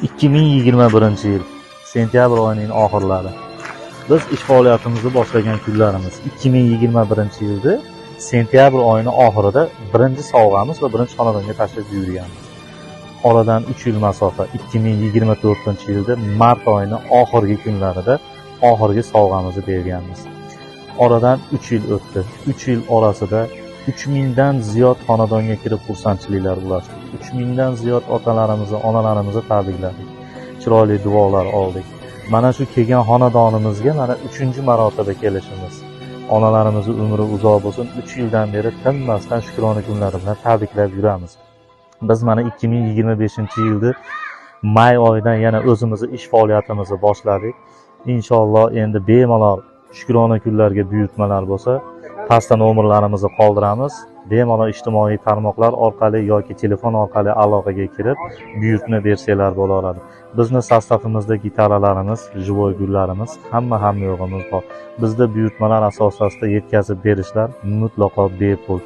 2021-yil sentyabr oyining oxirlari. Biz ish faoliyatimizni boshlagan kunlarimiz 2021-yilda sentyabr oyining oxirida birinchi sovg'amiz va birinchi xonadonga tashrif buyurganmiz. Oradan 3 yil masofa 2024-yilda mart oyining oxirgi kunlarida oxirgi sovg'amizni berganmiz. Oradan 3 yil o'tdi. 3 yil orasida 3000 dan ziyod xonadonga kirib xursandchiliklar ulashdik. 3000 dan ziyod otalarimizni, onalarimizni tabrikladik. Chiroyli duolar oldik. Mana shu kelgan xonadonimizga mana 3-marotaba kelishimiz. Onalarimizni umri uzoq bo'lsin. 3 yildan beri tinmasdan shukrona kunlari bilan tabriklab yuramiz. Biz mana 2025-yilda may oyidan yana o'zimizni ish faoliyatimizni boshladik. Inshaalloh endi bemalol shukrona kunlarga buyurtmalar bo'lsa, pastda nomerlarimizni qoldiramiz. Bemalol ijtimoiy tarmoqlar orqali yoki telefon orqali aloqaga kirib, buyurtma bersalar bo'laveradi. Bizning sostavimizda gitaralarimiz, живой gullarimiz, hamma yo'g'imiz bor. Bizda buyurtmalar asosida yetkazib berishlar mutlaqo bepul.